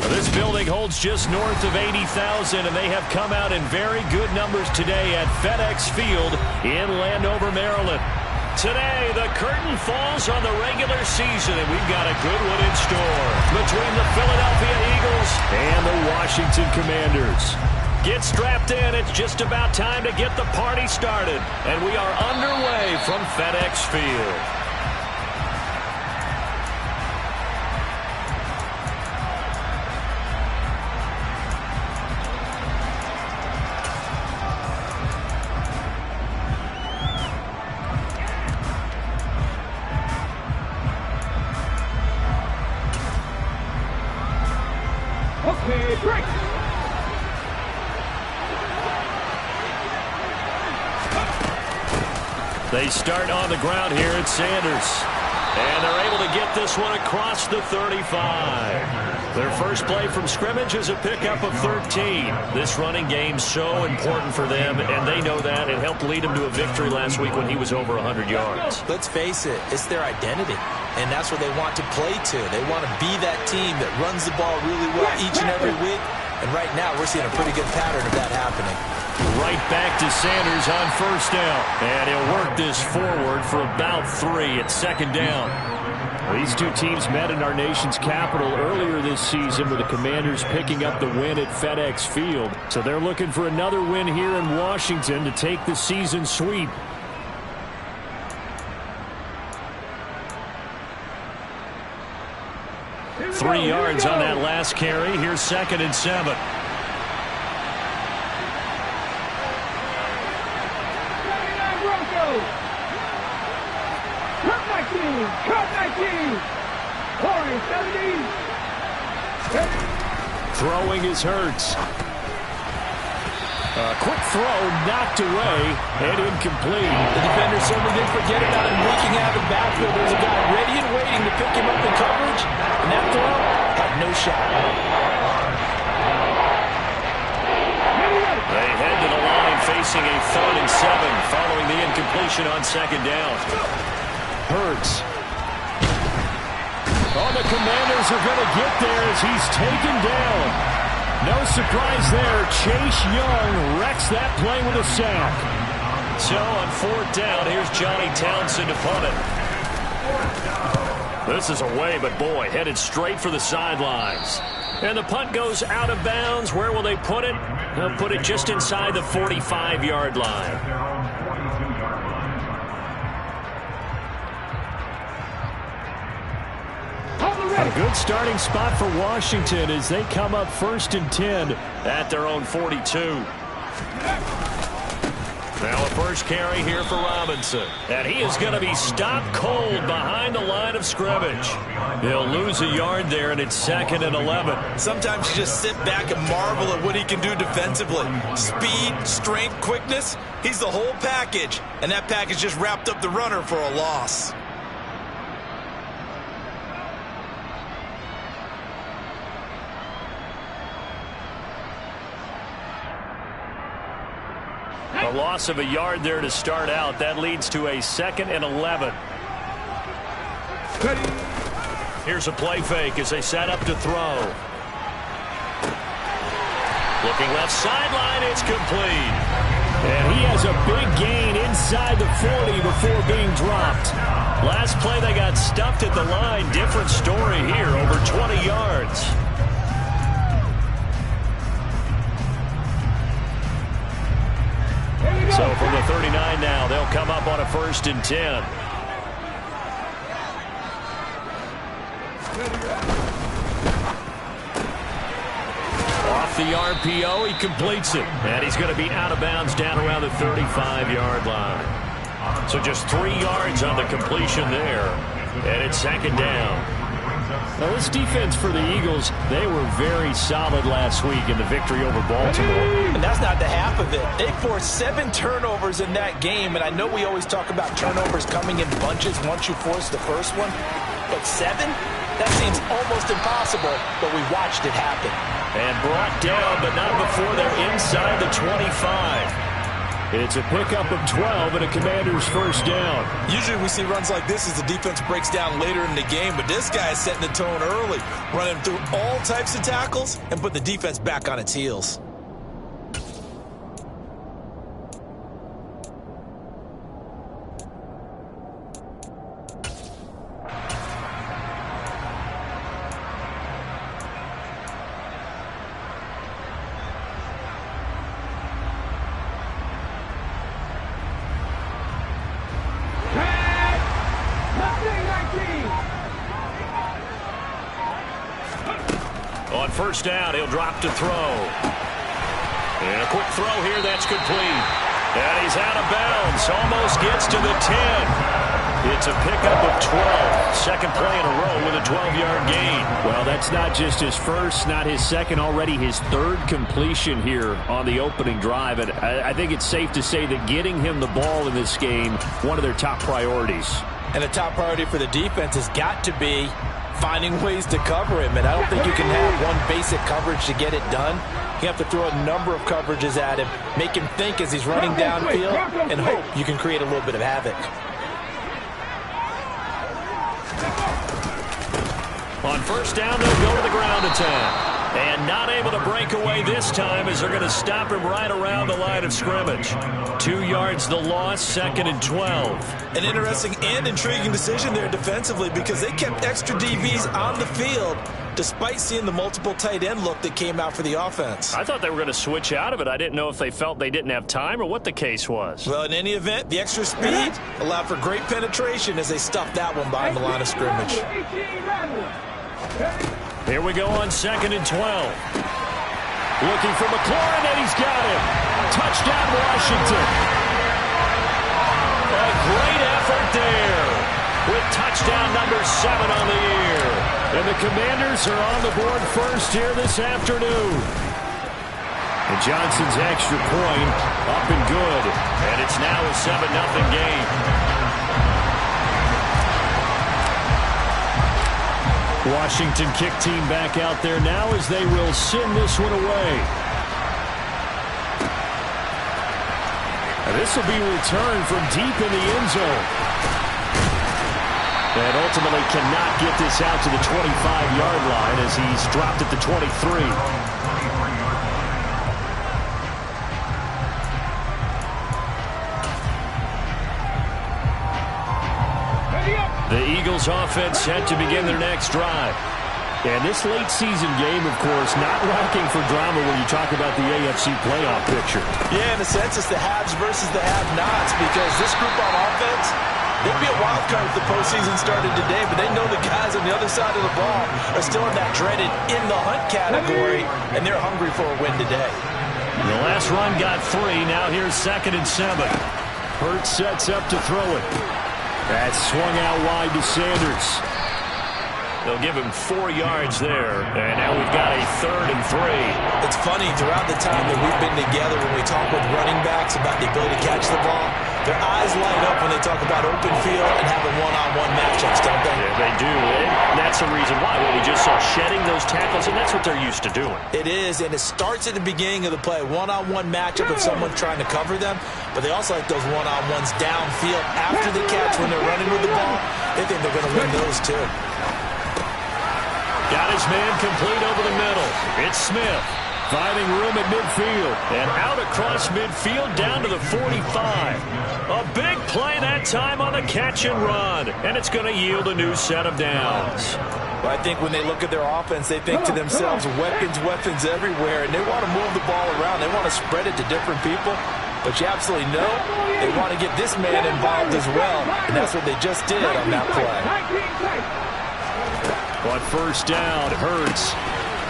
This building holds just north of 80,000, and they have come out in very good numbers today at FedEx Field in Landover, Maryland. Today, the curtain falls on the regular season, and we've got a good one in store between the Philadelphia Eagles and the Washington Commanders. Get strapped in. It's just about time to get the party started, and we are underway from FedEx Field. They start on the ground here at Sanders. And they're able to get this one across the 35. Their first play from scrimmage is a pickup of 13. This running game's so important for them, and they know that. It helped lead them to a victory last week when he was over 100 yards. Let's face it, it's their identity, and that's what they want to play to. They want to be that team that runs the ball really well each and every week, and right now we're seeing a pretty good pattern of that happening. Right back to Sanders on first down. And he'll work this forward for about 3 at second down. These two teams met in our nation's capital earlier this season with the Commanders picking up the win at FedEx Field. So they're looking for another win here in Washington to take the season sweep. Three yards on that last carry. Here's 2nd and 7. Throwing is Hurts. Quick throw knocked away and incomplete. The defender certainly didn't forget about him leaking out of the backfield. There's a guy ready and waiting to pick him up in coverage, and that throw had no shot. They head to the line facing a 3rd and 7 following the incompletion on 2nd down. Hurts. Oh, the Commanders are going to get there as he's taken down. No surprise there. Chase Young wrecks that play with a sack. So on 4th down, here's Johnny Townsend to punt it. This is away, but boy, headed straight for the sidelines. And the punt goes out of bounds. Where will they put it? They'll put it just inside the 45-yard line. A good starting spot for Washington as they come up 1st and 10 at their own 42. Now a first carry here for Robinson. And he is going to be stopped cold behind the line of scrimmage. He'll lose a yard there, and it's 2nd and 11. Sometimes you just sit back and marvel at what he can do defensively. Speed, strength, quickness. He's the whole package. And that package just wrapped up the runner for a loss. A loss of a yard there to start out. That leads to a 2nd and 11. Here's a play fake as they set up to throw. Looking left sideline, it's complete. And he has a big gain inside the 40 before being dropped. Last play they got stuffed at the line. Different story here, over 20 yards. So from the 39 now, they'll come up on a 1st and 10. Off the RPO, he completes it. And he's going to be out of bounds down around the 35-yard line. So just 3 yards on the completion there. And it's second down. Now, this defense for the Eagles, they were very solid last week in the victory over Baltimore. And that's not the half of it. They forced 7 turnovers in that game, and I know we always talk about turnovers coming in bunches once you force the first one, but 7? That seems almost impossible, but we watched it happen. And brought down, but not before they're inside the 25. It's a pickup of 12 and a Commander's first down. Usually we see runs like this as the defense breaks down later in the game, but this guy is setting the tone early, running through all types of tackles and put the defense back on its heels. On first down, he'll drop to throw. And a quick throw here, that's complete. And he's out of bounds, almost gets to the 10. It's a pickup of 12. Second play in a row with a 12-yard gain. Well, that's not just his first, not his second, already his third completion here on the opening drive. And I think it's safe to say that getting him the ball in this game, one of their top priorities. And the top priority for the defense has got to be finding ways to cover him, and I don't think you can have one basic coverage to get it done. You have to throw a number of coverages at him, make him think as he's running downfield, and hope you can create a little bit of havoc. On first down, they'll go to the ground attack. And not able to break away this time as they're going to stop him right around the line of scrimmage. 2 yards the loss, second and 12. An interesting and intriguing decision there defensively because they kept extra DBs on the field despite seeing the multiple tight end look that came out for the offense. I thought they were going to switch out of it. I didn't know if they felt they didn't have time or what the case was. Well, in any event, the extra speed allowed for great penetration as they stuffed that one behind the line of scrimmage. Here we go on second and 12. Looking for McLaurin, and he's got him. Touchdown, Washington. A great effort there with touchdown number 7 on the year. And the Commanders are on the board first here this afternoon. And Johnson's extra point up and good. And it's now a 7-0 game. Washington kick team back out there now as they will send this one away. And this will be returned from deep in the end zone. And ultimately cannot get this out to the 25-yard line as he's dropped at the 23. The Eagles offense set to begin their next drive. And this late season game, of course, not lacking for drama when you talk about the AFC playoff picture. Yeah, in a sense, it's the haves versus the have-nots because this group on offense, they'd be a wild card if the postseason started today, but they know the guys on the other side of the ball are still in that dreaded in-the-hunt category, and they're hungry for a win today. The last run got 3. Now here's second and 7. Hurts sets up to throw it. That's swung out wide to Sanders. They'll give him 4 yards there. And now we've got a 3rd and 3. It's funny, throughout the time that we've been together, when we talk with running backs about the ability to catch the ball, their eyes light up when they talk about open field and having one-on-one matchups, don't they? Yeah, they do. And that's the reason why. Well, we just saw shedding those tackles, and that's what they're used to doing. It is, and it starts at the beginning of the play. One-on-one matchup with someone trying to cover them, but they also like those one-on-ones downfield after the catch when they're running with the ball. They think they're going to win those, too. Got his man complete over the middle. It's Smith. Finding room at midfield. And out across midfield down to the 45. A big play that time on the catch and run. And it's going to yield a new set of downs. Well, I think when they look at their offense, they think to themselves, weapons everywhere. And they want to move the ball around. They want to spread it to different people. But you absolutely know they want to get this man involved as well. And that's what they just did on that play. On first down, Hurts.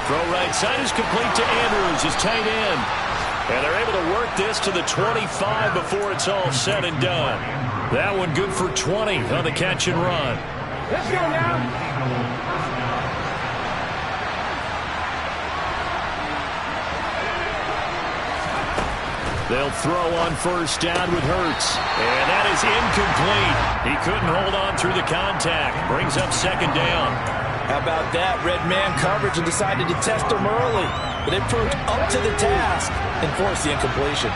Throw right side is complete to Andrews, his tight end. And they're able to work this to the 25 before it's all said and done. That one good for 20 on the catch and run. Let's go now. They'll throw on first down with Hurts. And that is incomplete. He couldn't hold on through the contact. Brings up second down. How about that? Red man coverage and decided to test him early. But it proved up to the task and forced the incompletion.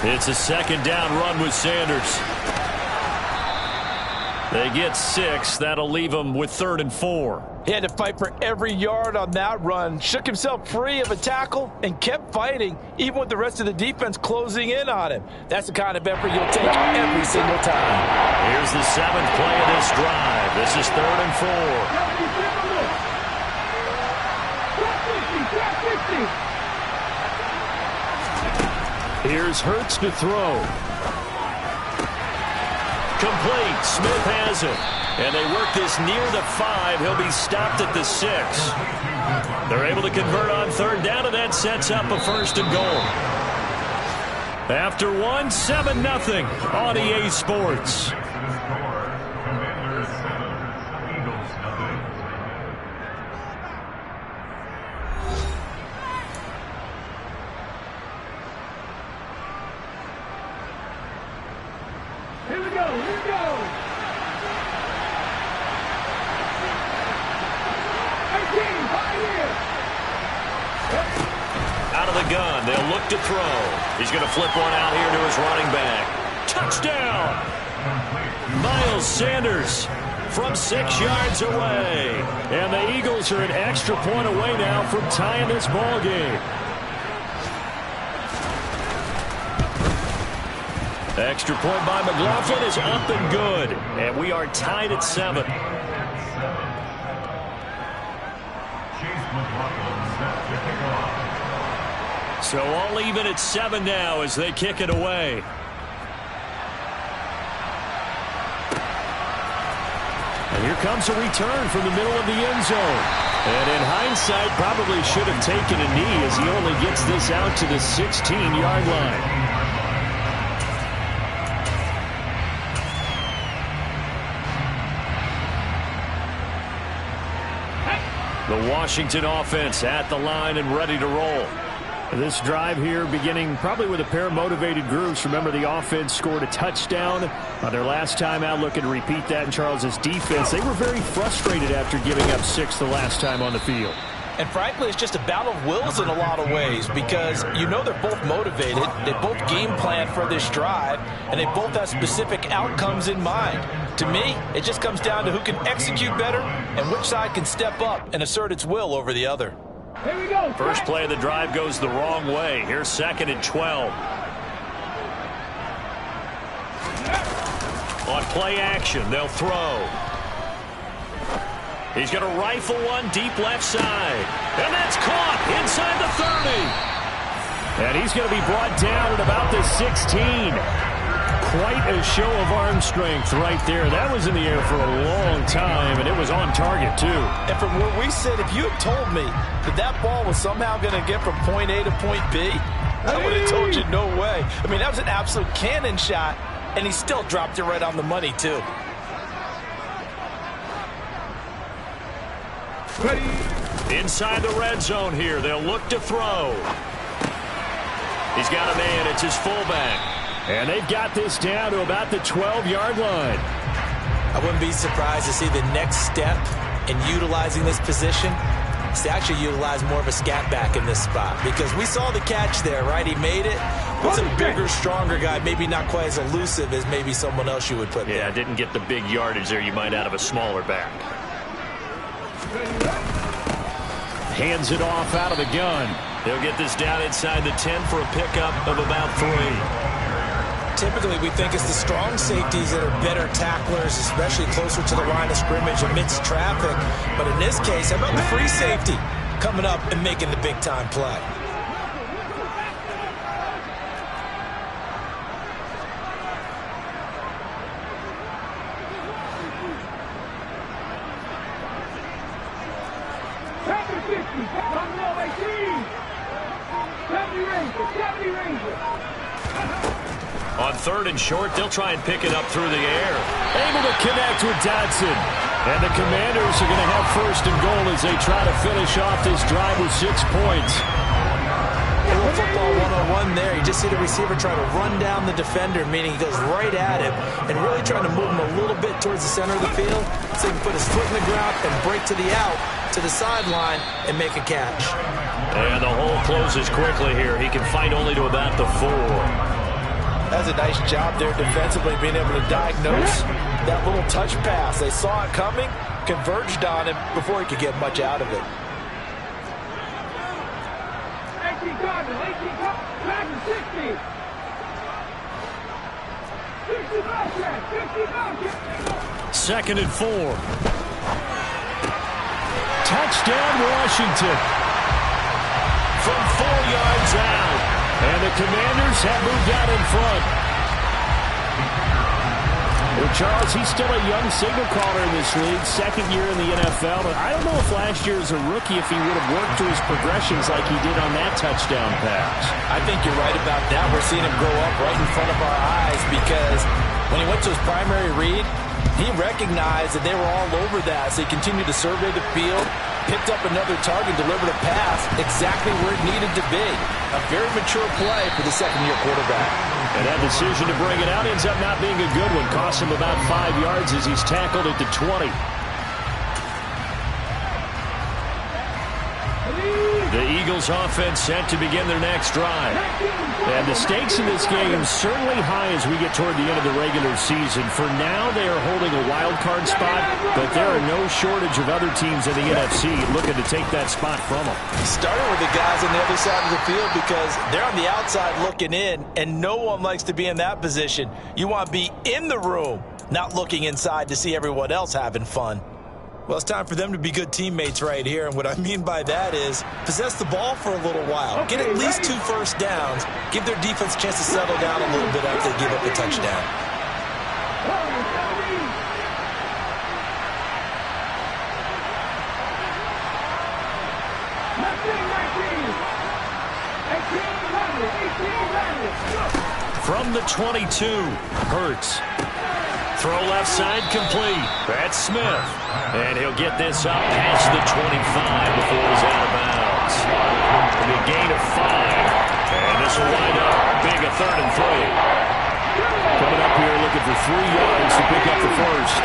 It's a second down run with Sanders. They get 6. That'll leave them with 3rd and 4. He had to fight for every yard on that run. Shook himself free of a tackle and kept fighting, even with the rest of the defense closing in on him. That's the kind of effort you'll take every single time. Here's the 7th play of this drive. This is 3rd and 4. Here's Hurts to throw. Complete. Smith has it. And they work this near the 5. He'll be stopped at the 6. They're able to convert on 3rd down, and that sets up a 1st and goal. After 1, 7-0 on EA Sports. Gun. They'll look to throw. He's going to flip one out here to his running back. Touchdown! Miles Sanders from 6 yards away. And the Eagles are an extra point away now from tying this ball game. Extra point by McLaughlin is up and good. And we are tied at 7. So all even at 7 now as they kick it away. And here comes a return from the middle of the end zone. And in hindsight, probably should have taken a knee as he only gets this out to the 16-yard line. The Washington offense at the line and ready to roll. This drive here beginning probably with a pair of motivated groups. Remember, the offense scored a touchdown on their last time out. Looking to repeat that in Charles's defense. They were very frustrated after giving up 6 the last time on the field. And frankly, it's just a battle of wills in a lot of ways because you know they're both motivated. They both game plan for this drive, and they both have specific outcomes in mind. To me, it just comes down to who can execute better and which side can step up and assert its will over the other. Here we go. First play of the drive goes the wrong way. Here's 2nd and 12. On play action, they'll throw. He's going to rifle one deep left side. And that's caught inside the 30. And he's going to be brought down at about the 16. Quite a show of arm strength right there. That was in the air for a long time, and it was on target, too. And from where we sit, if you had told me that that ball was somehow going to get from point A to point B, I would have told you no way. I mean, that was an absolute cannon shot, and he still dropped it right on the money, too. Ready. Inside the red zone here, they'll look to throw. He's got a man. It's his fullback. And they've got this down to about the 12-yard line. I wouldn't be surprised to see the next step in utilizing this position is to actually utilize more of a scat back in this spot. Because we saw the catch there, right? He made it. It's a bigger, stronger guy, maybe not quite as elusive as maybe someone else you would put there. Yeah, didn't get the big yardage there you might out of a smaller back. Hands it off out of the gun. They'll get this down inside the 10 for a pickup of about 3. Typically, we think it's the strong safeties that are better tacklers, especially closer to the line of scrimmage amidst traffic. But in this case, how about the free safety coming up and making the big-time play? Army Ranger. On 3rd and short, they'll try and pick it up through the air. Able to connect with Dotson. And the Commanders are going to have 1st and goal as they try to finish off this drive with 6 points. A little football 101 there. You just see the receiver try to run down the defender, meaning he goes right at him and really trying to move him a little bit towards the center of the field so he can put his foot in the ground and break to the out, to the sideline, and make a catch. And the hole closes quickly here. He can fight only to about the 4. That's a nice job there defensively, being able to diagnose that little touch pass. They saw it coming, converged on him before he could get much out of it. 18 Cardinals, 18 Cardinals, 60. 65 check, 65 check. 2nd and 4. Touchdown, Washington. From 4 yards out. And the Commanders have moved out in front. Well, Charles, he's still a young signal caller in this league, 2nd year in the NFL. But I don't know if last year as a rookie, if he would have worked through his progressions like he did on that touchdown pass. I think you're right about that. We're seeing him grow up right in front of our eyes because when he went to his primary read, he recognized that they were all over that. So he continued to survey the field, picked up another target, delivered a pass exactly where it needed to be. A very mature play for the 2nd-year quarterback. And that decision to bring it out ends up not being a good one. Cost him about 5 yards as he's tackled at the 20. The Eagles offense set to begin their next drive. And the stakes in this game are certainly high as we get toward the end of the regular season. For now, they are holding a wild card spot, but there are no shortage of other teams in the NFC looking to take that spot from them. Starting with the guys on the other side of the field because they're on the outside looking in, and no one likes to be in that position. You want to be in the room, not looking inside to see everyone else having fun. Well, it's time for them to be good teammates right here, and what I mean by that is possess the ball for a little while. Get at least 2 first downs. Give their defense a chance to settle down a little bit after they give up a touchdown. From the 22, Hurts. Throw left side complete. That's Smith. And he'll get this up past the 25 before he's out of bounds. A gain of 5. And this will wind up big, a 3rd and 3. Coming up here looking for 3 yards to pick up the first.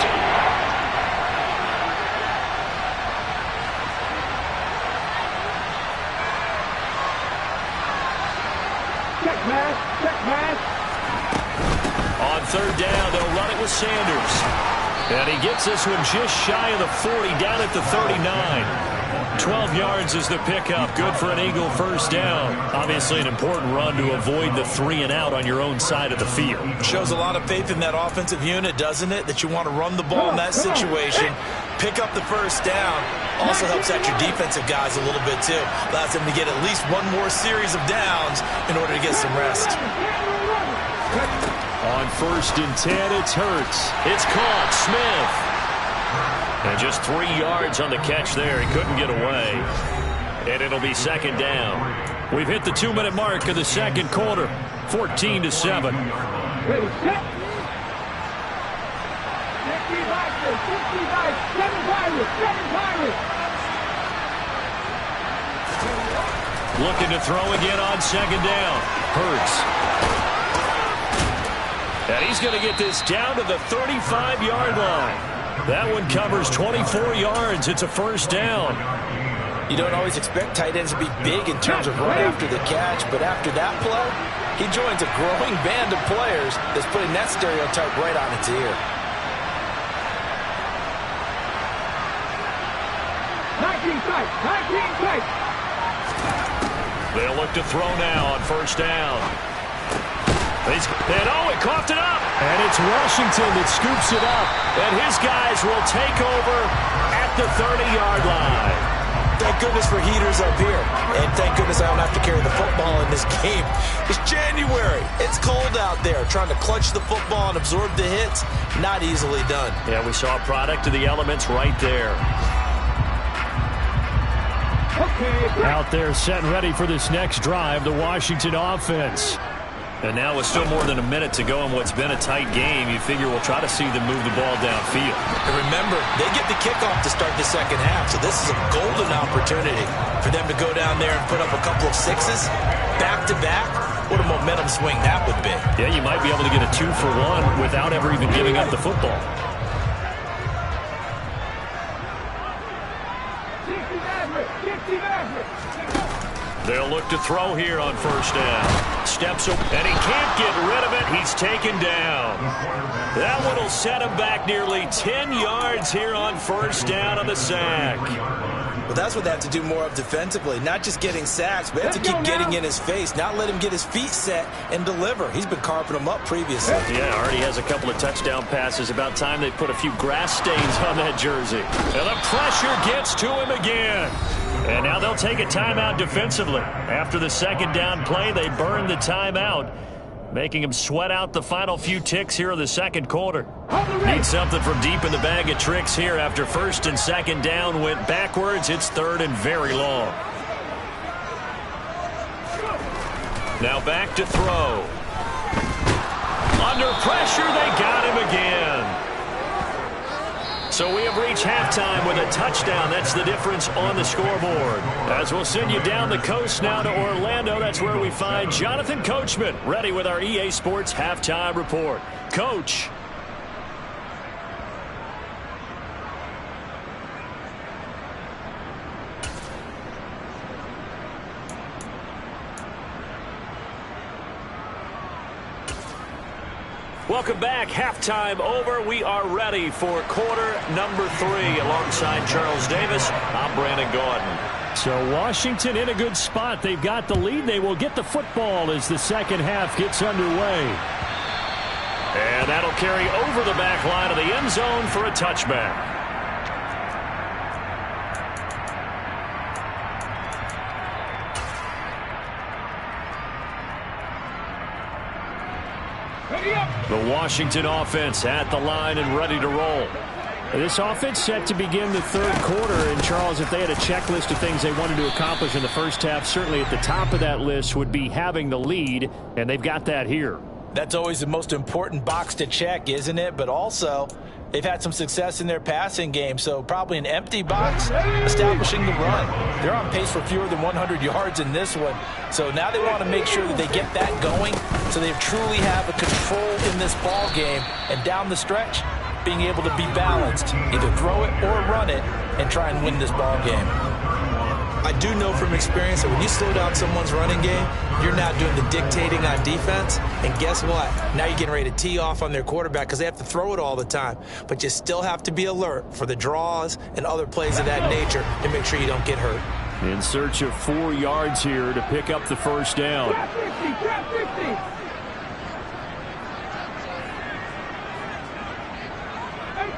Check pass, check pass. On 3rd down, they'll run it with Sanders. And he gets this one just shy of the 40, down at the 39. 12 yards is the pickup. Good for an Eagle first down. Obviously an important run to avoid the 3 and out on your own side of the field. Shows a lot of faith in that offensive unit, doesn't it? That you want to run the ball in that situation. Pick up the first down. Also helps out your defensive guys a little bit too. Allows them to get at least one more series of downs in order to get some rest. On 1st and 10, it's Hurts. It's caught. Smith. And just 3 yards on the catch there. He couldn't get away. And it'll be 2nd down. We've hit the 2-minute mark of the 2nd quarter. 14-7. Ready, set. 60 boxes, 60 boxes, 7 pirates, 7 pirates. Looking to throw again on 2nd down. Hurts. And he's going to get this down to the 35-yard line. That one covers 24 yards. It's a first down. You don't always expect tight ends to be big in terms of right after the catch, but after that play, he joins a growing band of players that's putting that stereotype right on its ear. 19 tight, 19 tight. They'll look to throw now on 1st down. And he coughed it up. And it's Washington that scoops it up. And his guys will take over at the 30-yard line. Thank goodness for heaters up here. And thank goodness I don't have to carry the football in this game. It's January. It's cold out there. Trying to clutch the football and absorb the hits, not easily done. Yeah, we saw a product of the elements right there. Out there set and ready for this next drive, the Washington offense. And now with still more than a minute to go in what's been a tight game, you figure we'll try to see them move the ball downfield. And remember, they get the kickoff to start the second half, so this is a golden opportunity for them to go down there and put up a couple of sixes back-to-back. What a momentum swing that would be. Yeah, you might be able to get a 2-for-1 without ever even giving up the football. They'll look to throw here on first down. Steps up, and he can't get rid of it. He's taken down. That one will set him back nearly 10 yards here on first down on the sack. Well, that's what they have to do more of defensively, not just getting sacks, but have to keep getting in his face, not let him get his feet set and deliver. He's been carving them up previously. Yeah, already has a couple of touchdown passes. About time they put a few grass stains on that jersey. And the pressure gets to him again. And now they'll take a timeout defensively. After the second down play, they burn the timeout, making him sweat out the final few ticks here in the second quarter. Need something from deep in the bag of tricks here after first and second down went backwards. It's third and very long. Now back to throw. Under pressure, they got him again. So we have reached halftime with a touchdown. That's the difference on the scoreboard. As we'll send you down the coast now to Orlando, that's where we find Jonathan Coachman, ready with our EA Sports Halftime Report. Coach. Welcome back. Halftime over. We are ready for quarter number 3. Alongside Charles Davis, I'm Brandon Gaudin. So Washington in a good spot. They've got the lead. They will get the football as the second half gets underway. And that'll carry over the back line of the end zone for a touchback. The Washington offense at the line and ready to roll. This offense set to begin the third quarter. And, Charles, if they had a checklist of things they wanted to accomplish in the first half, certainly at the top of that list would be having the lead, and they've got that here. That's always the most important box to check, isn't it? But also, they've had some success in their passing game, so probably an empty box establishing the run. They're on pace for fewer than 100 yards in this one, so now they want to make sure that they get that going so they truly have a control in this ball game, and down the stretch, being able to be balanced, either throw it or run it, and try and win this ball game. I do know from experience that when you slow down someone's running game, you're not doing the dictating on defense. And guess what? Now you're getting ready to tee off on their quarterback because they have to throw it all the time. But you still have to be alert for the draws and other plays of that nature to make sure you don't get hurt. In search of 4 yards here to pick up the first down. Trap 50, trap 50.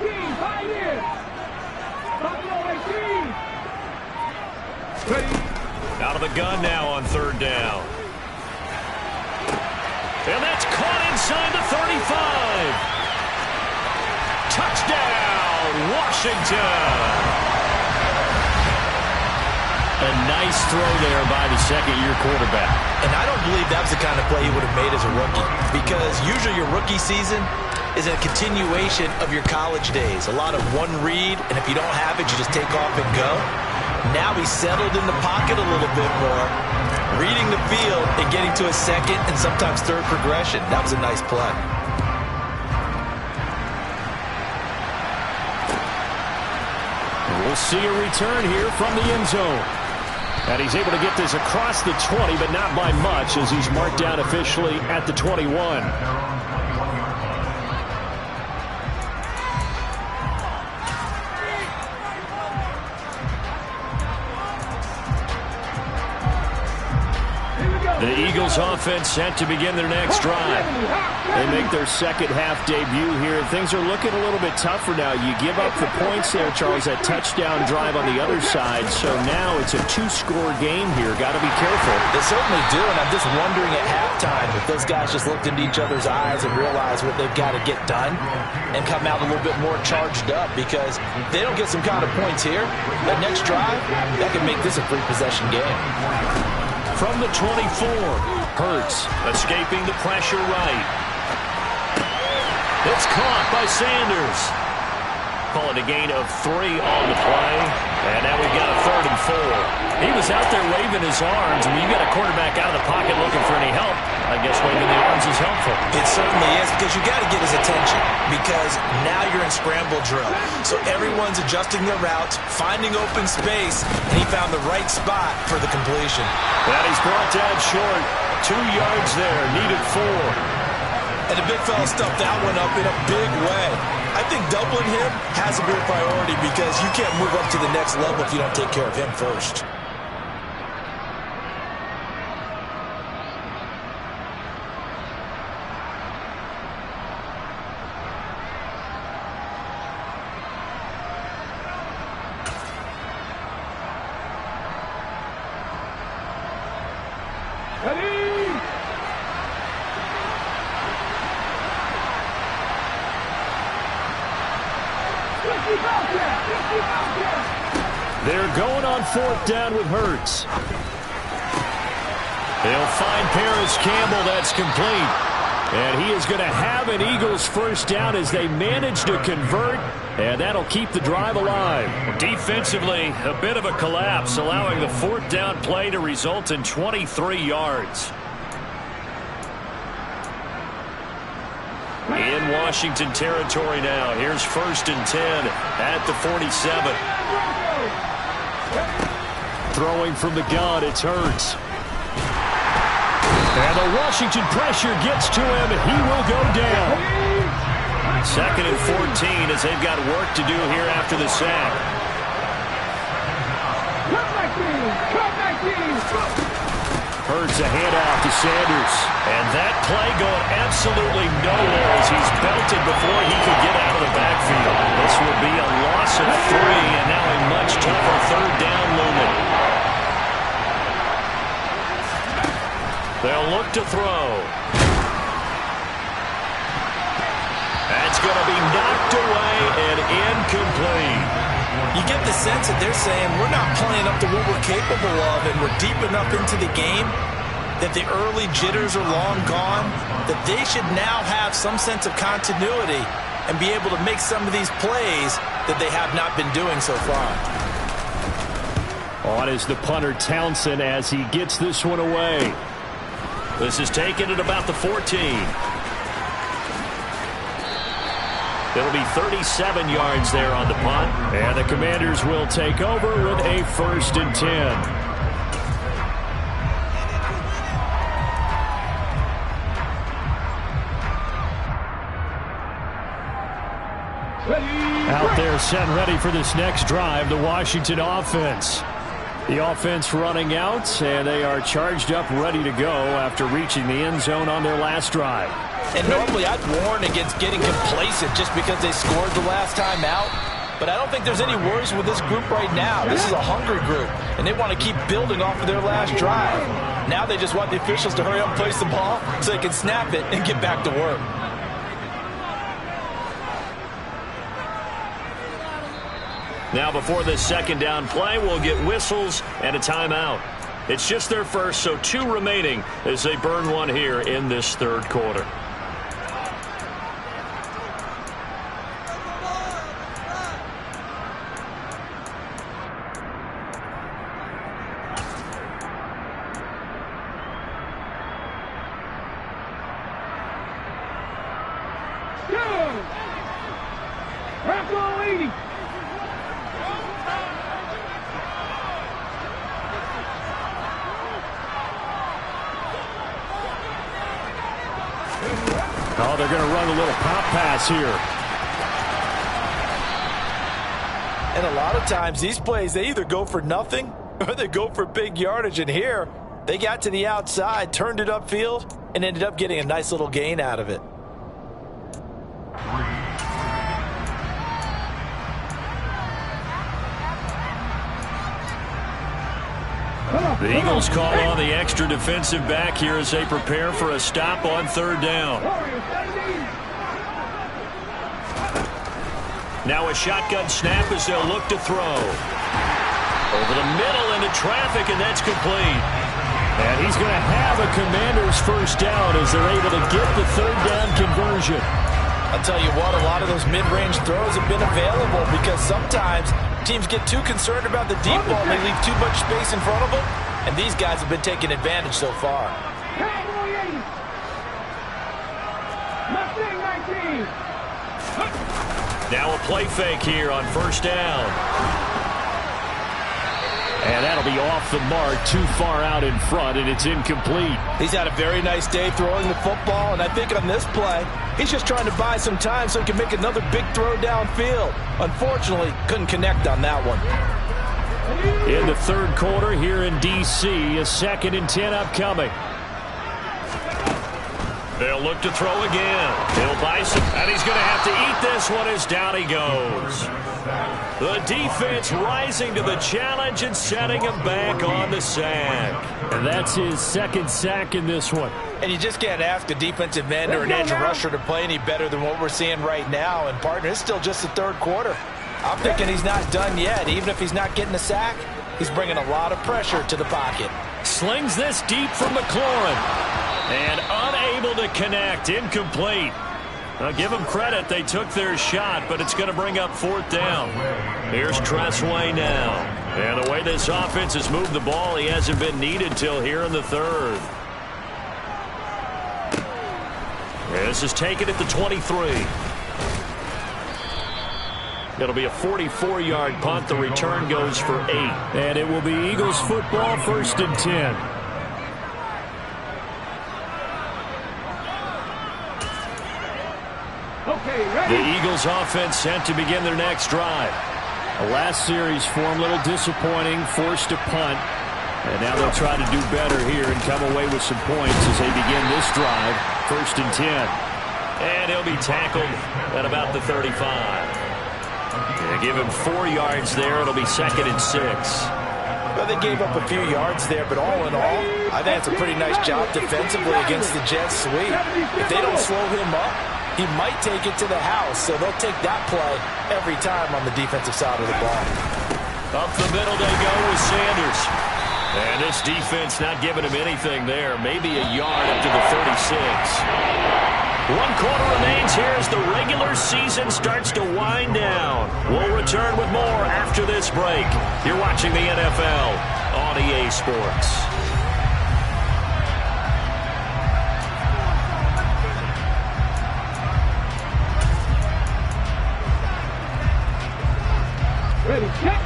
18, 5 years. Buffalo 18. Out of the gun now on third down. And that's caught inside the 35. Touchdown, Washington. A nice throw there by the second-year quarterback. And I don't believe that was the kind of play he would have made as a rookie, because usually your rookie season is a continuation of your college days. A lot of one read, and if you don't have it, you just take off and go. Now he's settled in the pocket a little bit more, reading the field and getting to a second and sometimes third progression. That was a nice play. We'll see a return here from the end zone. And he's able to get this across the 20, but not by much, as he's marked down officially at the 21. Here we go. The Eagles offense set to begin their next drive. They make their second half debut here. Things are looking a little bit tougher now. You give up the points there, Charles, that touchdown drive on the other side. So now it's a two-score game here. Got to be careful. They certainly do, and I'm just wondering at halftime if those guys just looked into each other's eyes and realized what they've got to get done and come out a little bit more charged up, because if they don't get some kind of points here, that next drive, that could make this a three-possession game. From the 24, Hurts escaping the pressure right. It's caught by Sanders. Call it a gain of 3 on the play. And now we've got a 3rd and 4. He was out there waving his arms. I mean, you got a quarterback out of the pocket looking for any help. I guess waving the arms is helpful. It certainly is, because you got to get his attention, because now you're in scramble drill. So everyone's adjusting their routes, finding open space, and he found the right spot for the completion. That he's brought down short. 2 yards there, needed 4. And the big fella stuffed that one up in a big way. I think doubling him has to be a priority, because you can't move up to the next level if you don't take care of him first. They're going on 4th down with Hurts. They'll find Paris Campbell. That's complete. And he is going to have an Eagles first down as they manage to convert, and that'll keep the drive alive. Defensively, a bit of a collapse, allowing the 4th down play to result in 23 yards. In Washington territory now. Here's 1st and 10 at the 47. Throwing from the gun, it's Hurts. And the Washington pressure gets to him. He will go down. 2nd and 14 as they've got work to do here after the sack. Hurts a handoff to Sanders. And that play going absolutely nowhere as he's belted before he could get out of the backfield. This will be a loss of 3, and now a much tougher 3rd down looming. They'll look to throw. That's going to be knocked away and incomplete. You get the sense that they're saying we're not playing up to what we're capable of, and we're deep enough into the game that the early jitters are long gone, that they should now have some sense of continuity and be able to make some of these plays that they have not been doing so far. On is the punter Townsend as he gets this one away. This is taken at about the 14. It'll be 37 yards there on the punt. And the Commanders will take over with a 1st and 10. Out there set ready for this next drive, the Washington offense. The offense running out, and they are charged up, ready to go after reaching the end zone on their last drive. And normally I'd warn against getting complacent just because they scored the last time out. But I don't think there's any worries with this group right now. This is a hungry group, and they want to keep building off of their last drive. Now they just want the officials to hurry up and place the ball so they can snap it and get back to work. Now before this 2nd down play, we'll get whistles and a timeout. It's just their first, so 2 remaining as they burn one here in this 3rd quarter. Oh, they're going to run a little pop pass here. And a lot of times these plays, they either go for nothing or they go for big yardage. And here, They got to the outside, turned it upfield, and ended up getting a nice little gain out of it. The Eagles call on the extra defensive back here as they prepare for a stop on third down. Now a shotgun snap as they'll look to throw. Over the middle into traffic, and that's complete. And he's going to have a Commander's first down as they're able to get the third down conversion. I'll tell you what, a lot of those mid-range throws have been available because sometimes teams get too concerned about the deep ball and they leave too much space in front of them, and these guys have been taking advantage so far. Now a play fake here on first down. And that'll be off the mark, too far out in front, and it's incomplete. He's had a very nice day throwing the football, and I think on this play, he's just trying to buy some time so he can make another big throw downfield. Unfortunately, couldn't connect on that one. In the third quarter here in D.C., a 2nd and 10 upcoming. They'll look to throw again. He'll buy some, and he's going to have to eat this one as down he goes. The defense rising to the challenge and setting him back on the sack. And that's his 2nd sack in this one. And you just can't ask a defensive end or an edge rusher to play any better than what we're seeing right now. And, partner, it's still just the third quarter. I'm thinking he's not done yet. Even if he's not getting a sack, he's bringing a lot of pressure to the pocket. Slings this deep from McLaurin. And unable to connect. Incomplete. Now give them credit. They took their shot, but it's going to bring up 4th down. Here's Tressway now. And the way this offense has moved the ball, he hasn't been needed till here in the 3rd. This is taken at the 23. It'll be a 44-yard punt. The return goes for 8. And it will be Eagles football, 1st and 10. The Eagles offense set to begin their next drive. The last series for them a little disappointing, forced to punt. And now they'll try to do better here and come away with some points as they begin this drive, 1st and 10. And he'll be tackled at about the 35. They give him 4 yards there. It'll be 2nd and 6. Well, they gave up a few yards there, but all in all, I think it's a pretty nice job defensively against the Jets sweep. If they don't slow him up, he might take it to the house, so they'll take that play every time on the defensive side of the ball. Up the middle they go with Sanders. And this defense not giving him anything there. Maybe a yard up to the 36. 1 quarter remains here as the regular season starts to wind down. We'll return with more after this break. You're watching the NFL on EA Sports.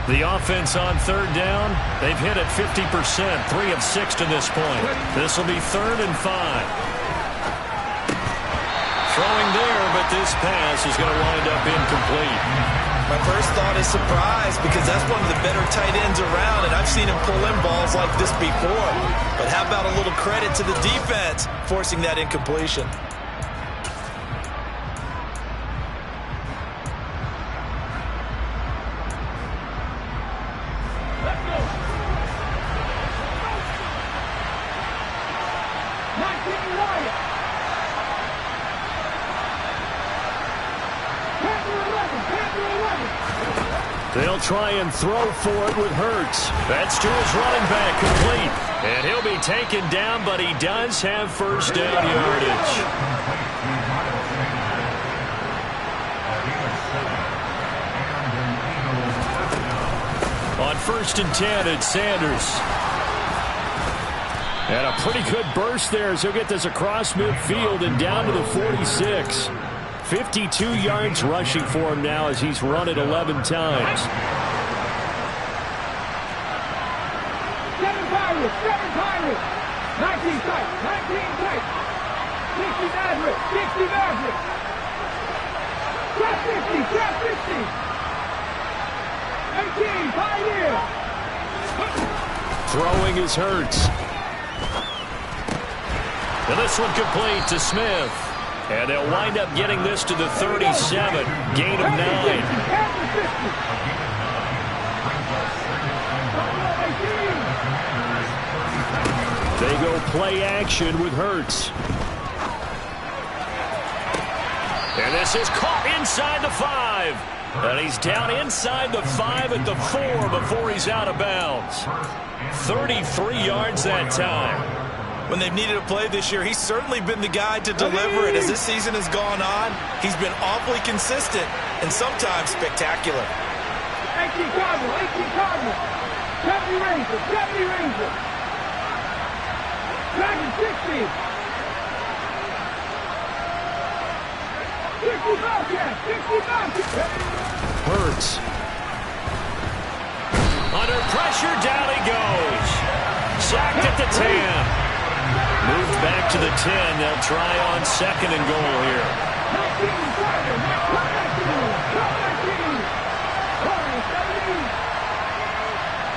The offense on third down, they've hit it 50%, 3 of 6 to this point. This will be 3rd and 5. Throwing there, but this pass is going to wind up incomplete. My first thought is surprise because that's one of the better tight ends around, and I've seen him pull in balls like this before. But how about a little credit to the defense forcing that incompletion? They'll try and throw for it with Hurts. That's to his running back, complete. And he'll be taken down, but he does have first down yardage. On 1st and 10, it's Sanders. And a pretty good burst there as he'll get this across midfield and down to the 46. 52 yards rushing for him now as he's run it 11 times. 7 Pirates, 19 tight, 60 Maverick, 60 Maverick. Trap 50, 18, Pioneer. Throwing is Hurts. And this one complete to Smith. And they'll wind up getting this to the 37. Gain of 9. They go play action with Hurts. And this is caught inside the 5. And he's down inside the 5 at the 4 before he's out of bounds. 33 yards that time. When they've needed a play this year, he's certainly been the guy to deliver it. As this season has gone on, he's been awfully consistent and sometimes spectacular. 18 Cardinal, 18 Cardinal. 70 Ranger, 70 Ranger. Dragon 60. 60 Bobcat, 60 Bobcat. Hurts. Under pressure, down he goes. Sacked at the 10. Moved back to the 10. They'll try on 2nd and goal here. 19, Dragon, 19.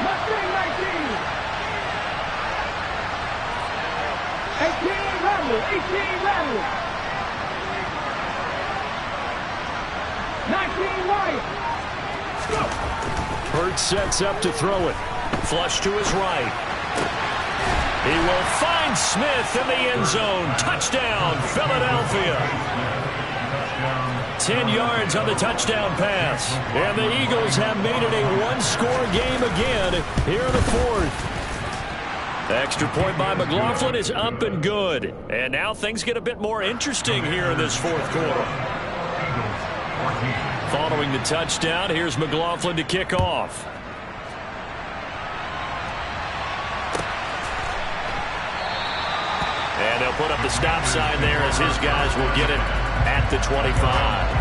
Mustang 19. 18 Rebel, 18 Rebel. 19 Wyatt. Hurts sets up to throw it. Flush to his right. He will find Smith in the end zone. Touchdown, Philadelphia. 10 yards on the touchdown pass. And the Eagles have made it a one-score game again here in the 4th. The extra point by McLaughlin is up and good. And now things get a bit more interesting here in this 4th quarter. Following the touchdown, here's McLaughlin to kick off. And they'll put up the stop sign there as his guys will get it at the 25.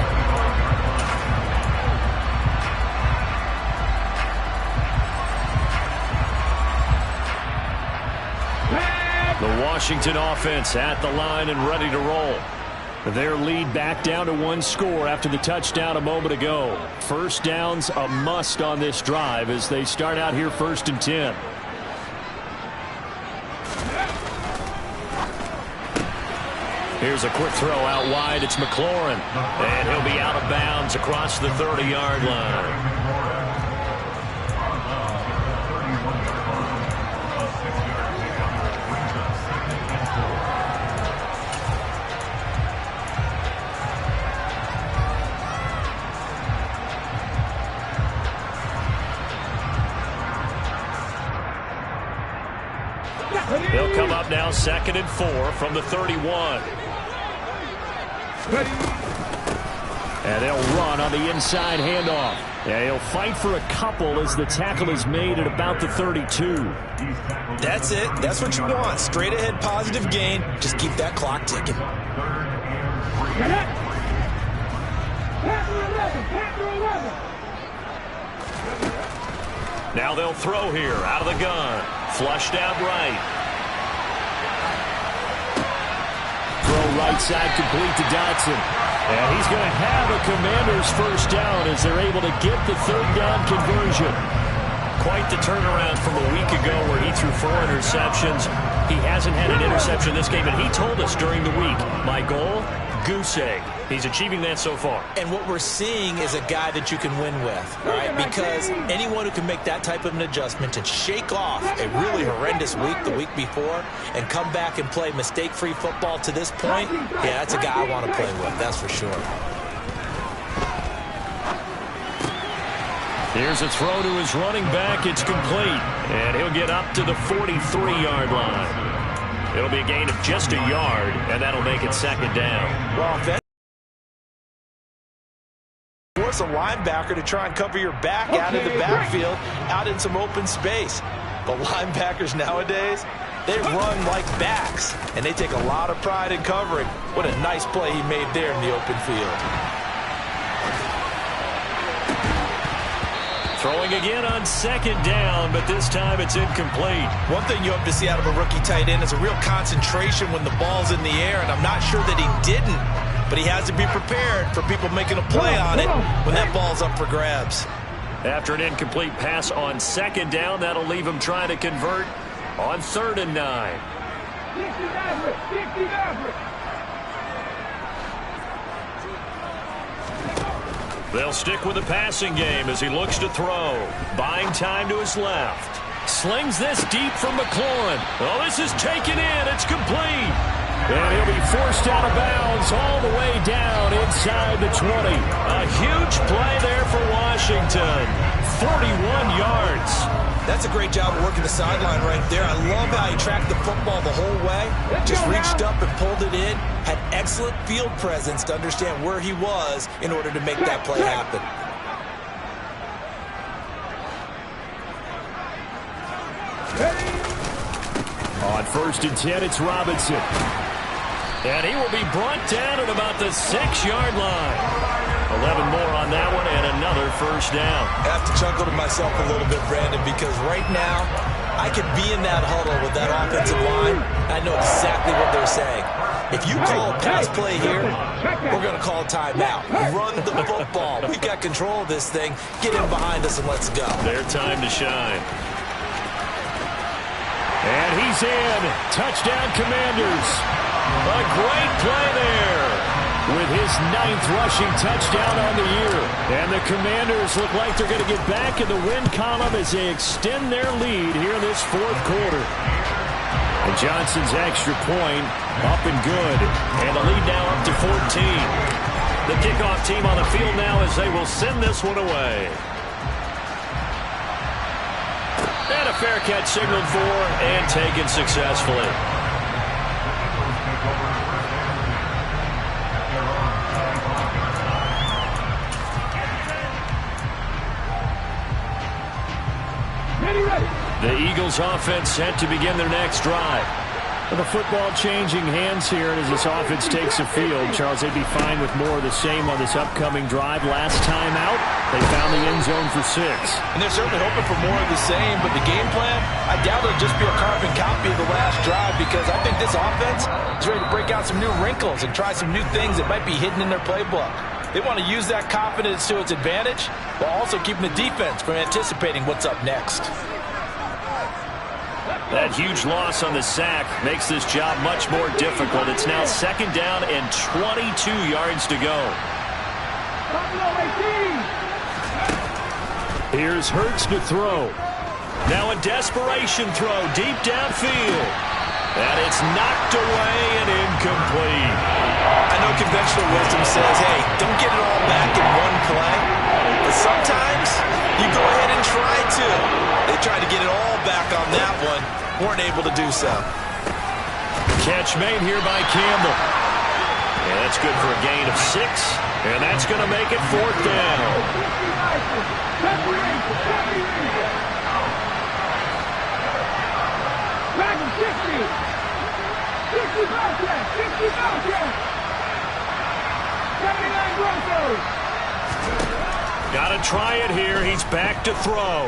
The Washington offense at the line and ready to roll. Their lead back down to 1 score after the touchdown a moment ago. First down's a must on this drive as they start out here 1st and 10. Here's a quick throw out wide. It's McLaurin. And he'll be out of bounds across the 30-yard line. They'll come up now 2nd and 4 from the 31. And they'll run on the inside handoff. And he'll fight for a couple as the tackle is made at about the 32. That's it. That's what you want. Straight ahead positive gain. Just keep that clock ticking. Now they'll throw here out of the gun. Flushed out right. Throw right side complete to Dotson. And he's going to have a Commander's first down as they're able to get the 3rd down conversion. Quite the turnaround from a week ago where he threw 4 interceptions. He hasn't had an interception this game, and he told us during the week, my goal, goose egg. He's achieving that so far. And what we're seeing is a guy that you can win with, all right? Because anyone who can make that type of an adjustment and shake off a really horrendous week the week before and come back and play mistake-free football to this point, yeah, that's a guy I want to play with, that's for sure. Here's a throw to his running back. It's complete. And he'll get up to the 43-yard line. It'll be a gain of just a yard, and that'll make it 2nd down. Well, if that force a linebacker to try and cover your back out of the backfield, out in some open space. The linebackers nowadays, they run like backs, and they take a lot of pride in covering. What a nice play he made there in the open field. Throwing again on 2nd down, but this time it's incomplete. One thing you hope to see out of a rookie tight end is a real concentration when the ball's in the air, and I'm not sure that he didn't, but he has to be prepared for people making a play on it when that ball's up for grabs. After an incomplete pass on 2nd down, that'll leave him trying to convert on 3rd and 9. 60 Maverick. They'll stick with the passing game as he looks to throw. Buying time to his left. Slings this deep from McLaurin. Oh, this is taken in. It's complete. And he'll be forced out of bounds all the way down inside the 20. A huge play there for Washington. 41 yards. That's a great job of working the sideline right there. I love how he tracked the football the whole way. Just reached up and pulled it in. Had excellent field presence to understand where he was in order to make that play happen. On 1st and 10, it's Robinson. And he will be brought down at about the 6-yard line. 11 more on that one and another first down. I have to chuckle to myself a little bit, Brandon, because right now I could be in that huddle with that offensive line. I know exactly what they're saying. If you call a pass play here, we're going to call a timeout. Run the football. We've got control of this thing. Get in behind us and let's go. Their time to shine. And he's in. Touchdown, Commanders. A great play there with his 9th rushing touchdown on the year. And the Commanders look like they're going to get back in the win column as they extend their lead here in this 4th quarter. And Johnson's extra point up and good. And the lead now up to 14. The kickoff team on the field now as they will send this one away. And a fair catch signaled for and taken successfully. The Eagles offense set to begin their next drive. With the football changing hands here as this offense takes the field, Charles, they'd be fine with more of the same on this upcoming drive. Last time out, they found the end zone for 6. And they're certainly hoping for more of the same, but the game plan, I doubt it'll just be a carbon copy of the last drive because I think this offense is ready to break out some new wrinkles and try some new things that might be hidden in their playbook. They want to use that confidence to its advantage while also keeping the defense from anticipating what's up next. That huge loss on the sack makes this job much more difficult. It's now 2nd down and 22 yards to go. Here's Hurts to throw. Now a desperation throw deep downfield. And it's knocked away and incomplete. I know conventional wisdom says, hey, don't get it all back in one play. But sometimes you go ahead and try to. They tried to get it all back on that one. Weren't able to do so. Catch made here by Campbell. And that's good for a gain of 6. And that's going to make it 4th down. Got to try it here. He's back to throw.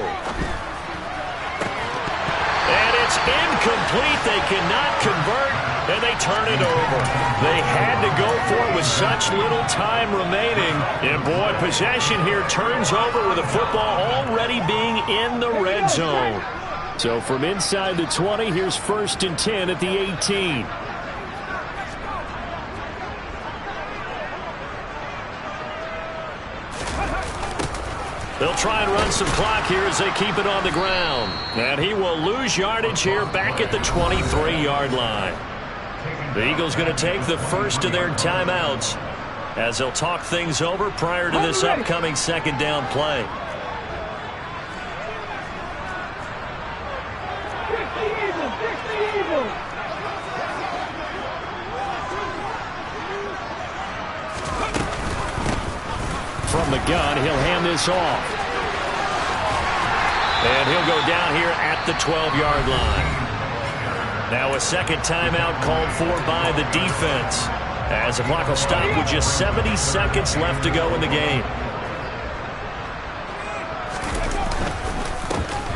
And it's incomplete. They cannot convert, and they turn it over. They had to go for it with such little time remaining. And, boy, possession here turns over with the football already being in the red zone. So from inside the 20, here's 1st and 10 at the 18. They'll try and run some clock here as they keep it on the ground. And he will lose yardage here back at the 23-yard line. The Eagles going to take the first of their timeouts as they'll talk things over prior to this upcoming 2nd down play. From the gun, he'll hand this off. And he'll go down here at the 12-yard line. Now a 2nd timeout called for by the defense, as the clock will stop with just 70 seconds left to go in the game.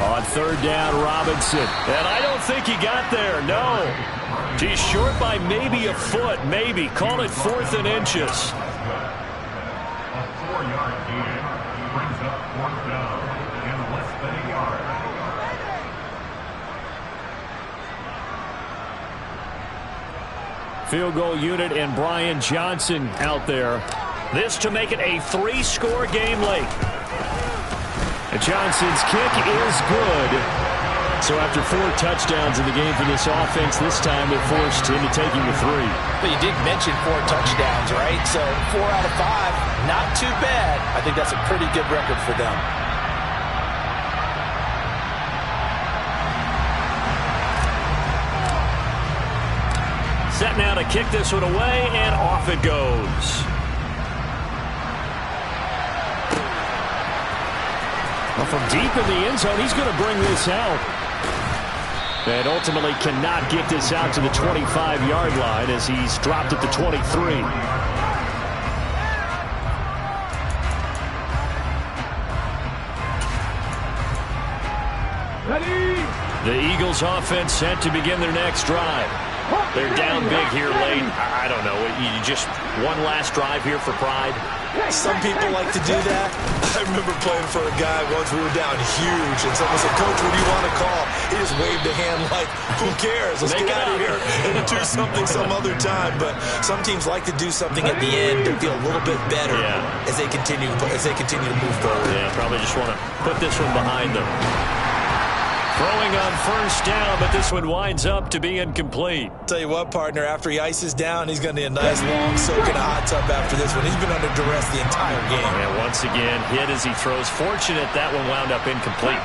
On 3rd down, Robinson. And I don't think he got there, no. He's short by maybe a foot, maybe. Call it 4th and inches. field goal unit and Brian Johnson out there. This to make it a 3-score game late. And Johnson's kick is good. So after 4 touchdowns in the game for this offense, this time they're forced into taking the 3. But you did mention 4 touchdowns, right? So 4 out of 5, not too bad. I think that's a pretty good record for them. Set now to kick this one away, and off it goes. Well, from deep in the end zone, he's going to bring this out. And ultimately cannot get this out to the 25-yard line as he's dropped at the 23. Ready? The Eagles offense set to begin their next drive. They're down big here late. I don't know. You just one last drive here for pride. Some people like to do that. I remember playing for a guy once. We were down huge, and someone said, "Coach, what do you want to call?" He just waved a hand like, "Who cares? Let's get out of here and do something some other time." But some teams like to do something at the end to feel a little bit better as they continue to move forward. Yeah, probably just want to put this one behind them. Throwing on first down, but this one winds up to be incomplete. Tell you what, partner, after he ices down, he's going to need a nice long soak in a hot tub after this one. He's been under duress the entire game. And once again, hit as he throws. Fortunate that one wound up incomplete.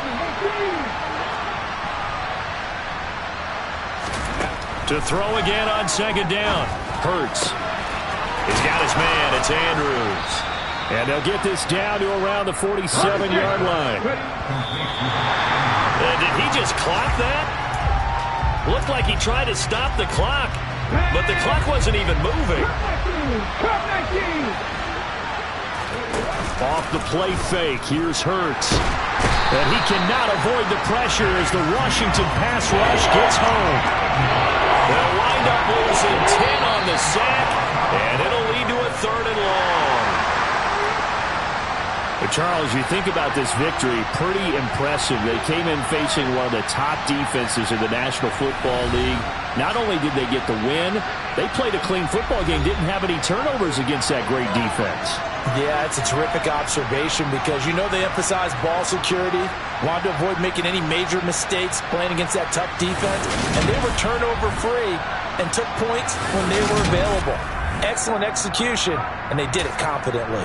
To throw again on second down. Hurts. He's got his man. It's Andrews. And they'll get this down to around the 47-yard line. Did he just clock that? Looked like he tried to stop the clock, but the clock wasn't even moving. Off the play fake, here's Hurts. And he cannot avoid the pressure as the Washington pass rush gets home. They'll wind up losing 10 on the sack, and it'll lead to a 3rd and long. But Charles, you think about this victory, pretty impressive. They came in facing one of the top defenses in the National Football League. Not only did they get the win, they played a clean football game, didn't have any turnovers against that great defense. Yeah, it's a terrific observation because you know they emphasize ball security, wanted to avoid making any major mistakes playing against that tough defense, and they were turnover free and took points when they were available. Excellent execution, and they did it confidently.